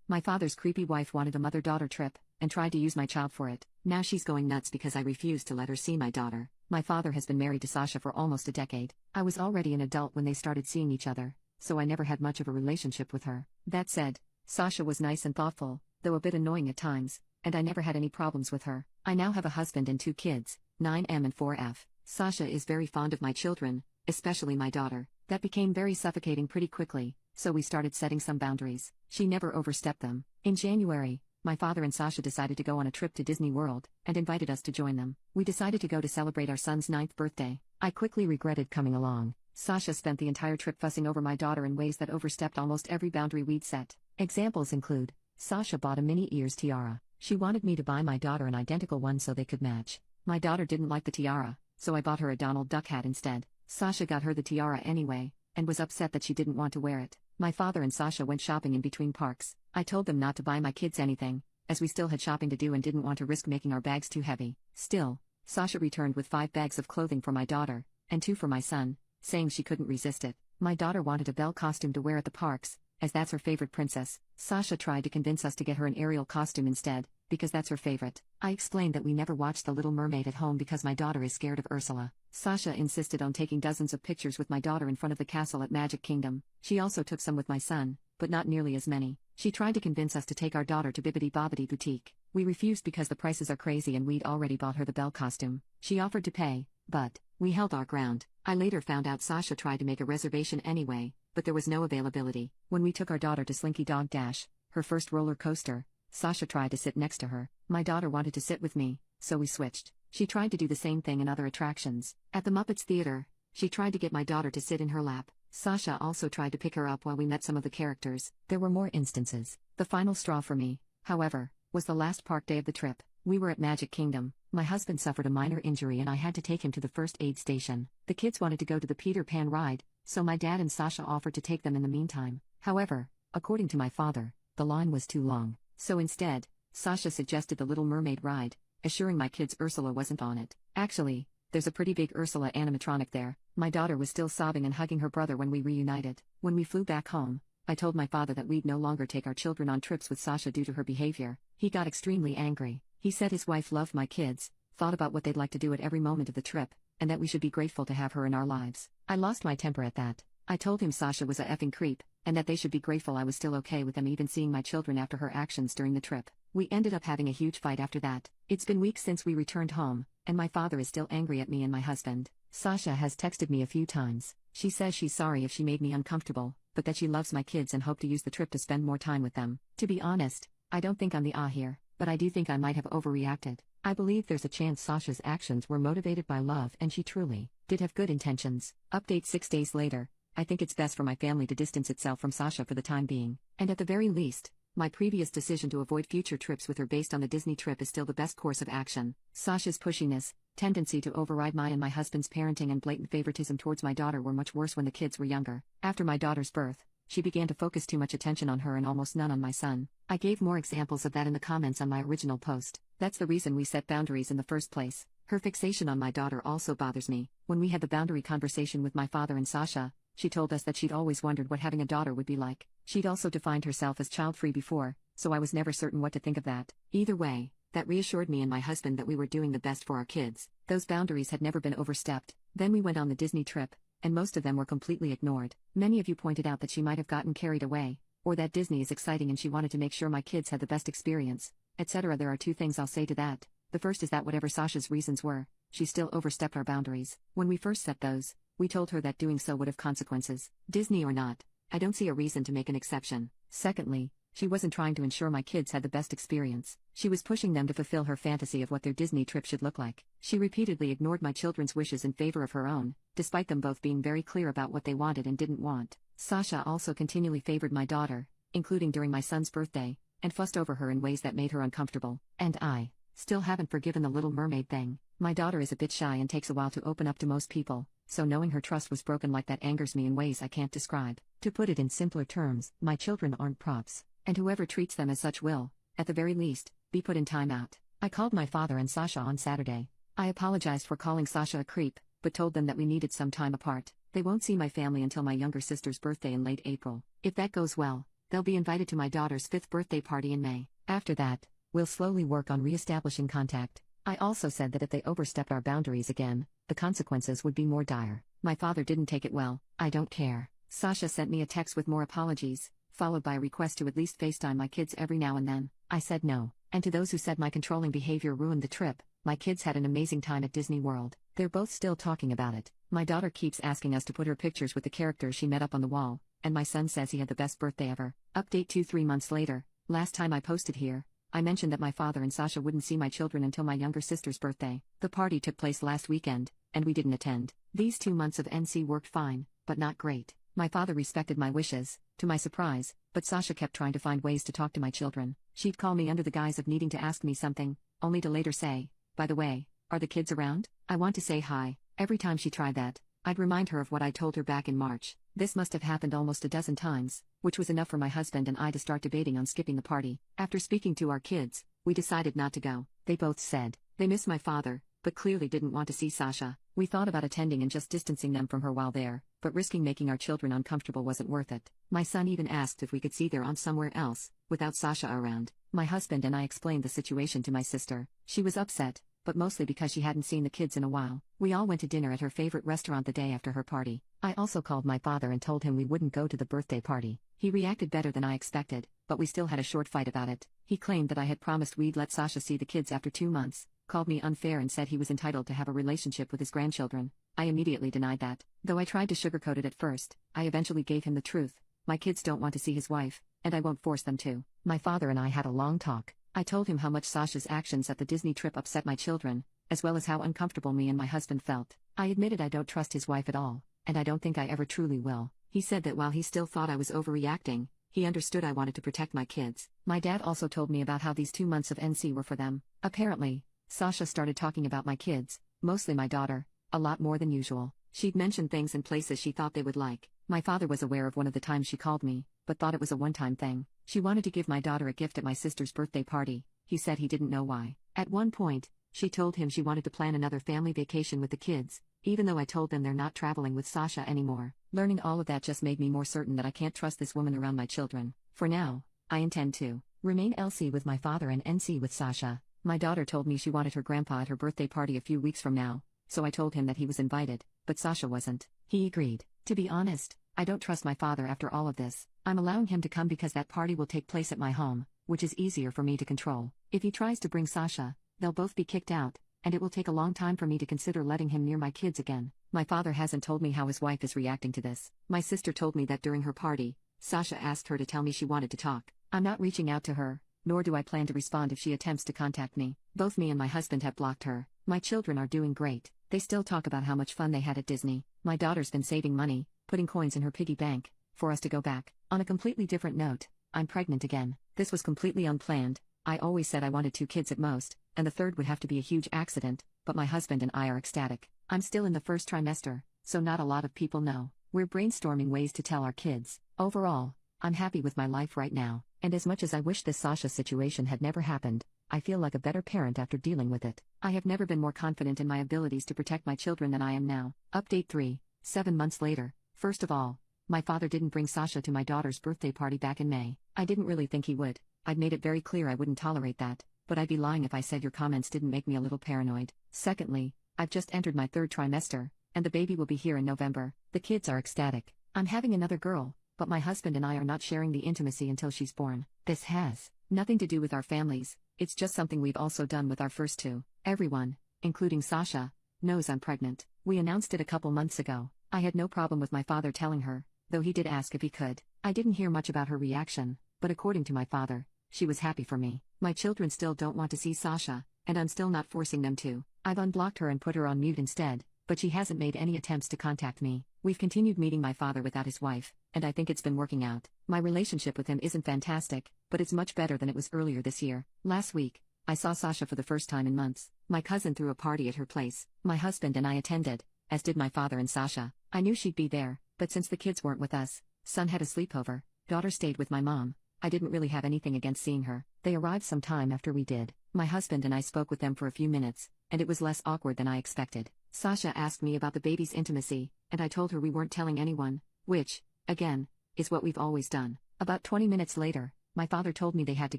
My father's creepy wife wanted a mother-daughter trip, and tried to use my child for it. Now she's going nuts because I refused to let her see my daughter. My father has been married to Sasha for almost a decade. I was already an adult when they started seeing each other, so I never had much of a relationship with her. That said, Sasha was nice and thoughtful, though a bit annoying at times, and I never had any problems with her. I now have a husband and 2 kids, 9M and 4F. Sasha is very fond of my children, especially my daughter. That became very suffocating pretty quickly, so we started setting some boundaries. She never overstepped them. In January, my father and Sasha decided to go on a trip to Disney World, and invited us to join them. We decided to go to celebrate our son's 9th birthday. I quickly regretted coming along. Sasha spent the entire trip fussing over my daughter in ways that overstepped almost every boundary we'd set. Examples include, Sasha bought a mini ears tiara. She wanted me to buy my daughter an identical one so they could match. My daughter didn't like the tiara, so I bought her a Donald Duck hat instead. Sasha got her the tiara anyway, and was upset that she didn't want to wear it. My father and Sasha went shopping in between parks. I told them not to buy my kids anything, as we still had shopping to do and didn't want to risk making our bags too heavy. Still, Sasha returned with 5 bags of clothing for my daughter, and 2 for my son, saying she couldn't resist it. My daughter wanted a Belle costume to wear at the parks, as that's her favorite princess. Sasha tried to convince us to get her an Ariel costume instead, because that's her favorite. I explained that we never watched The Little Mermaid at home because my daughter is scared of Ursula. Sasha insisted on taking dozens of pictures with my daughter in front of the castle at Magic Kingdom. She also took some with my son, but not nearly as many. She tried to convince us to take our daughter to Bibbidi Bobbidi Boutique. We refused because the prices are crazy and we'd already bought her the Belle costume. She offered to pay, but we held our ground. I later found out Sasha tried to make a reservation anyway, but there was no availability. When we took our daughter to Slinky Dog Dash, her first roller coaster, Sasha tried to sit next to her. My daughter wanted to sit with me, so we switched. She tried to do the same thing in other attractions. At the Muppets Theater, she tried to get my daughter to sit in her lap. Sasha also tried to pick her up while we met some of the characters. There were more instances. The final straw for me, however, was the last park day of the trip. We were at Magic Kingdom. My husband suffered a minor injury and I had to take him to the first aid station. The kids wanted to go to the Peter Pan ride, so my dad and Sasha offered to take them in the meantime. However, according to my father, the line was too long. So instead, Sasha suggested the Little Mermaid ride, assuring my kids Ursula wasn't on it. Actually, there's a pretty big Ursula animatronic there. My daughter was still sobbing and hugging her brother when we reunited. When we flew back home, I told my father that we'd no longer take our children on trips with Sasha due to her behavior. He got extremely angry. He said his wife loved my kids, thought about what they'd like to do at every moment of the trip, and that we should be grateful to have her in our lives. I lost my temper at that. I told him Sasha was a effing creep, and that they should be grateful I was still okay with them even seeing my children after her actions during the trip. We ended up having a huge fight after that. It's been weeks since we returned home, and my father is still angry at me and my husband. Sasha has texted me a few times. She says she's sorry if she made me uncomfortable, but that she loves my kids and hoped to use the trip to spend more time with them. To be honest, I don't think I'm the here, but I do think I might have overreacted. I believe there's a chance Sasha's actions were motivated by love and she truly did have good intentions. Update 6 days later. I think it's best for my family to distance itself from Sasha for the time being, and at the very least, my previous decision to avoid future trips with her based on the Disney trip is still the best course of action. Sasha's pushiness, tendency to override my and my husband's parenting and blatant favoritism towards my daughter were much worse when the kids were younger. After my daughter's birth, she began to focus too much attention on her and almost none on my son. I gave more examples of that in the comments on my original post. That's the reason we set boundaries in the first place. Her fixation on my daughter also bothers me. When we had the boundary conversation with my father and Sasha, she told us that she'd always wondered what having a daughter would be like. She'd also defined herself as child-free before, so I was never certain what to think of that. Either way, that reassured me and my husband that we were doing the best for our kids. Those boundaries had never been overstepped. Then we went on the Disney trip, and most of them were completely ignored. Many of you pointed out that she might have gotten carried away, or that Disney is exciting and she wanted to make sure my kids had the best experience, etc. There are 2 things I'll say to that. The first is that whatever Sasha's reasons were, she still overstepped our boundaries. When we first set those, we told her that doing so would have consequences. Disney or not, I don't see a reason to make an exception. Secondly, she wasn't trying to ensure my kids had the best experience. She was pushing them to fulfill her fantasy of what their Disney trip should look like. She repeatedly ignored my children's wishes in favor of her own, despite them both being very clear about what they wanted and didn't want. Sasha also continually favored my daughter, including during my son's birthday, and fussed over her in ways that made her uncomfortable. And I still haven't forgiven the Little Mermaid thing. My daughter is a bit shy and takes a while to open up to most people, so knowing her trust was broken like that angers me in ways I can't describe. To put it in simpler terms, my children aren't props, and whoever treats them as such will, at the very least, be put in timeout. I called my father and Sasha on Saturday. I apologized for calling Sasha a creep, but told them that we needed some time apart. They won't see my family until my younger sister's birthday in late April. If that goes well, They'll be invited to my daughter's 5th birthday party in May. After that, we'll slowly work on re-establishing contact. I also said that if they overstepped our boundaries again, the consequences would be more dire. My father didn't take it well. I don't care. Sasha sent me a text with more apologies, followed by a request to at least FaceTime my kids every now and then. I said no. And to those who said my controlling behavior ruined the trip, my kids had an amazing time at Disney World. They're both still talking about it. My daughter keeps asking us to put her pictures with the characters she met up on the wall, and my son says he had the best birthday ever. Update 2-3 months later. Last time I posted here, I mentioned that my father and Sasha wouldn't see my children until my younger sister's birthday. The party took place last weekend, and we didn't attend. These 2 months of NC worked fine, but not great. My father respected my wishes, to my surprise, but Sasha kept trying to find ways to talk to my children. She'd call me under the guise of needing to ask me something, only to later say, "By the way, are the kids around? I want to say hi." Every time she tried that, I'd remind her of what I told her back in March. This must have happened almost a dozen times, which was enough for my husband and I to start debating on skipping the party. After speaking to our kids, we decided not to go. They both said they miss my father, but clearly didn't want to see Sasha. We thought about attending and just distancing them from her while there, but risking making our children uncomfortable wasn't worth it. My son even asked if we could see their aunt somewhere else, without Sasha around. My husband and I explained the situation to my sister. She was upset, but mostly because she hadn't seen the kids in a while. We all went to dinner at her favorite restaurant the day after her party. I also called my father and told him we wouldn't go to the birthday party. He reacted better than I expected, but we still had a short fight about it. He claimed that I had promised we'd let Sasha see the kids after 2 months, called me unfair and said he was entitled to have a relationship with his grandchildren. I immediately denied that. Though I tried to sugarcoat it at first, I eventually gave him the truth. My kids don't want to see his wife, and I won't force them to. My father and I had a long talk. I told him how much Sasha's actions at the Disney trip upset my children, as well as how uncomfortable me and my husband felt. I admitted I don't trust his wife at all, and I don't think I ever truly will. He said that while he still thought I was overreacting, he understood I wanted to protect my kids. My dad also told me about how these 2 months of NC were for them. Apparently, Sasha started talking about my kids, mostly my daughter, a lot more than usual. She'd mentioned things and places she thought they would like. My father was aware of one of the times she called me, but thought it was a one-time thing. She wanted to give my daughter a gift at my sister's birthday party. He said he didn't know why. At one point, she told him she wanted to plan another family vacation with the kids, even though I told them they're not traveling with Sasha anymore. Learning all of that just made me more certain that I can't trust this woman around my children. For now, I intend to remain LC with my father and NC with Sasha. My daughter told me she wanted her grandpa at her birthday party a few weeks from now, so I told him that he was invited, but Sasha wasn't. He agreed. To be honest, I don't trust my father after all of this. I'm allowing him to come because that party will take place at my home, which is easier for me to control. If he tries to bring Sasha, they'll both be kicked out, and it will take a long time for me to consider letting him near my kids again. My father hasn't told me how his wife is reacting to this. My sister told me that during her party, Sasha asked her to tell me she wanted to talk. I'm not reaching out to her, nor do I plan to respond if she attempts to contact me. Both me and my husband have blocked her. My children are doing great. They still talk about how much fun they had at Disney. My daughter's been saving money, putting coins in her piggy bank, for us to go back. On a completely different note, I'm pregnant again. This was completely unplanned. I always said I wanted 2 kids at most, and the third would have to be a huge accident, but my husband and I are ecstatic. I'm still in the first trimester, so not a lot of people know. We're brainstorming ways to tell our kids. Overall, I'm happy with my life right now, and as much as I wish this Sasha situation had never happened, I feel like a better parent after dealing with it. I have never been more confident in my abilities to protect my children than I am now. Update 3, 7 months later. First of all, my father didn't bring Sasha to my daughter's birthday party back in May. I didn't really think he would. I'd made it very clear I wouldn't tolerate that, but I'd be lying if I said your comments didn't make me a little paranoid. Secondly, I've just entered my 3rd trimester, and the baby will be here in November. The kids are ecstatic. I'm having another girl, but my husband and I are not sharing the intimacy until she's born. This has nothing to do with our families, it's just something we've also done with our first 2. Everyone, including Sasha, knows I'm pregnant. We announced it a couple months ago. I had no problem with my father telling her, though he did ask if he could. I didn't hear much about her reaction, but according to my father, she was happy for me. My children still don't want to see Sasha, and I'm still not forcing them to. I've unblocked her and put her on mute instead, but she hasn't made any attempts to contact me. We've continued meeting my father without his wife, and I think it's been working out. My relationship with him isn't fantastic, but it's much better than it was earlier this year. Last week, I saw Sasha for the first time in months. My cousin threw a party at her place. My husband and I attended, as did my father and Sasha. I knew she'd be there, but since the kids weren't with us, son had a sleepover, daughter stayed with my mom. I didn't really have anything against seeing her. They arrived some time after we did. My husband and I spoke with them for a few minutes, and it was less awkward than I expected. Sasha asked me about the baby's intimacy, and I told her we weren't telling anyone, which, again, is what we've always done. About 20 minutes later, my father told me they had to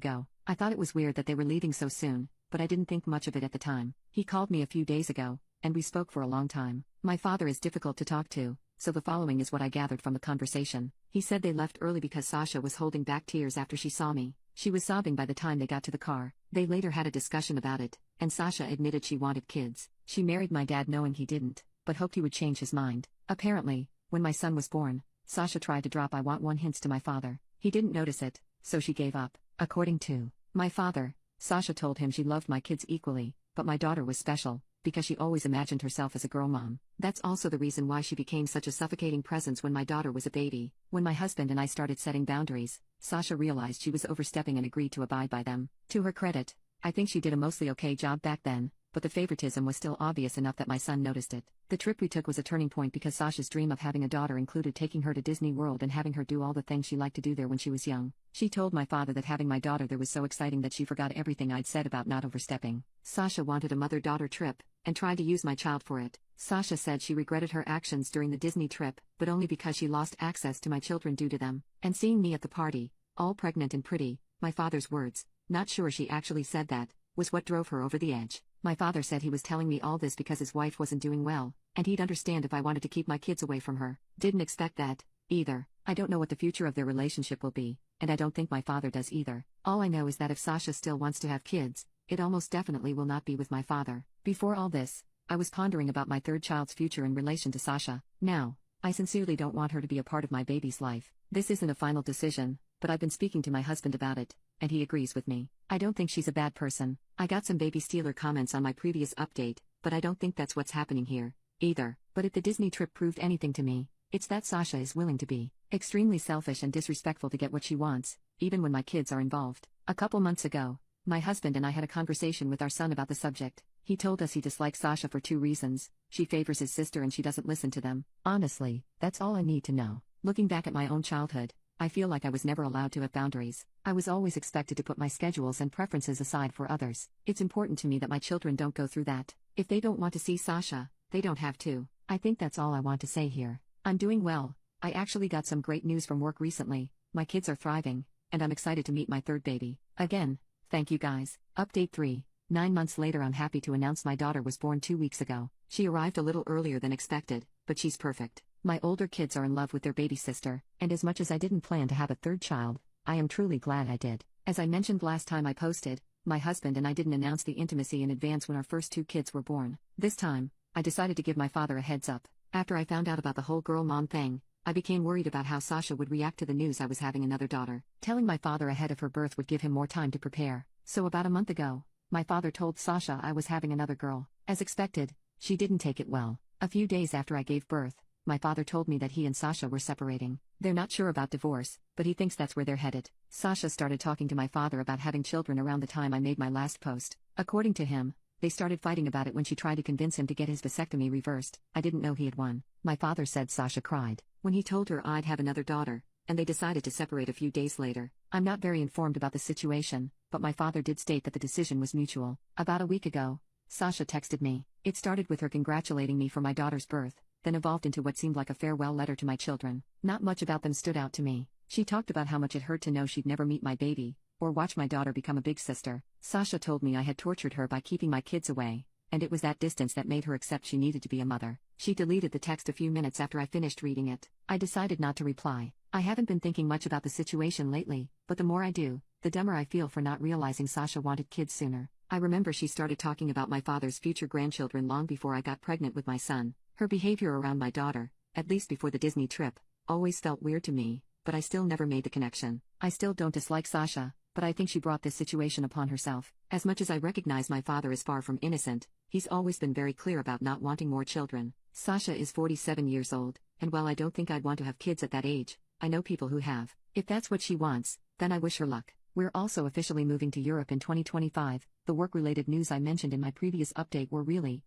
go. I thought it was weird that they were leaving so soon, but I didn't think much of it at the time. He called me a few days ago, and we spoke for a long time. My father is difficult to talk to, so the following is what I gathered from the conversation. He said they left early because Sasha was holding back tears after she saw me. She was sobbing by the time they got to the car. They later had a discussion about it, and Sasha admitted she wanted kids. She married my dad knowing he didn't, but hoped he would change his mind. Apparently, when my son was born, Sasha tried to drop "I want one" hints to my father. He didn't notice it, so she gave up. According to my father, Sasha told him she loved my kids equally, but my daughter was special, because she always imagined herself as a girl mom. That's also the reason why she became such a suffocating presence when my daughter was a baby. When my husband and I started setting boundaries, Sasha realized she was overstepping and agreed to abide by them. To her credit, I think she did a mostly okay job back then, but the favoritism was still obvious enough that my son noticed it. The trip we took was a turning point because Sasha's dream of having a daughter included taking her to Disney World and having her do all the things she liked to do there when she was young. She told my father that having my daughter there was so exciting that she forgot everything I'd said about not overstepping. Sasha wanted a mother-daughter trip, and tried to use my child for it. Sasha said she regretted her actions during the Disney trip, but only because she lost access to my children due to them. And seeing me at the party, all pregnant and pretty, my father's words, not sure she actually said that, was what drove her over the edge. My father said he was telling me all this because his wife wasn't doing well, and he'd understand if I wanted to keep my kids away from her. Didn't expect that, either. I don't know what the future of their relationship will be, and I don't think my father does either. All I know is that if Sasha still wants to have kids, it almost definitely will not be with my father. Before all this, I was pondering about my third child's future in relation to Sasha. Now, I sincerely don't want her to be a part of my baby's life. This isn't a final decision, but I've been speaking to my husband about it, and he agrees with me. I don't think she's a bad person. I got some baby stealer comments on my previous update, but I don't think that's what's happening here, either. But if the Disney trip proved anything to me, it's that Sasha is willing to be extremely selfish and disrespectful to get what she wants, even when my kids are involved. A couple months ago, my husband and I had a conversation with our son about the subject. He told us he dislikes Sasha for 2 reasons: she favors his sister and she doesn't listen to them. Honestly, that's all I need to know. Looking back at my own childhood, I feel like I was never allowed to have boundaries. I was always expected to put my schedules and preferences aside for others. It's important to me that my children don't go through that. If they don't want to see Sasha, they don't have to. I think that's all I want to say here. I'm doing well. I actually got some great news from work recently. My kids are thriving, and I'm excited to meet my third baby. Again, thank you guys. Update 3. 9 months later, I'm happy to announce my daughter was born 2 weeks ago. She arrived a little earlier than expected, but she's perfect. My older kids are in love with their baby sister, and as much as I didn't plan to have a third child, I am truly glad I did. As I mentioned last time I posted, my husband and I didn't announce the intimacy in advance when our first 2 kids were born. This time, I decided to give my father a heads up. After I found out about the whole girl mom thing, I became worried about how Sasha would react to the news I was having another daughter. Telling my father ahead of her birth would give him more time to prepare. So about a month ago, my father told Sasha I was having another girl. As expected, she didn't take it well. A few days after I gave birth, my father told me that he and Sasha were separating. They're not sure about divorce, but he thinks that's where they're headed. Sasha started talking to my father about having children around the time I made my last post. According to him, they started fighting about it when she tried to convince him to get his vasectomy reversed. I didn't know he had won. My father said Sasha cried when he told her I'd have another daughter, and they decided to separate a few days later. I'm not very informed about the situation, but my father did state that the decision was mutual. About a week ago, Sasha texted me. It started with her congratulating me for my daughter's birth, then evolved into what seemed like a farewell letter to my children. Not much about them stood out to me. She talked about how much it hurt to know she'd never meet my baby, or watch my daughter become a big sister. Sasha told me I had tortured her by keeping my kids away, and it was that distance that made her accept she needed to be a mother. She deleted the text a few minutes after I finished reading it. I decided not to reply. I haven't been thinking much about the situation lately, but the more I do, the dumber I feel for not realizing Sasha wanted kids sooner. I remember she started talking about my father's future grandchildren long before I got pregnant with my son. Her behavior around my daughter, at least before the Disney trip, always felt weird to me, but I still never made the connection. I still don't dislike Sasha, but I think she brought this situation upon herself. As much as I recognize my father is far from innocent, he's always been very clear about not wanting more children. Sasha is 47 years old, and while I don't think I'd want to have kids at that age, I know people who have. If that's what she wants, then I wish her luck. We're also officially moving to Europe in 2025. The work-related news I mentioned in my previous update were really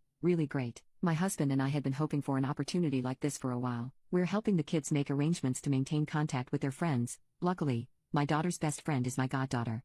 great. My husband and I had been hoping for an opportunity like this for a while. We're helping the kids make arrangements to maintain contact with their friends. Luckily, my daughter's best friend is my goddaughter.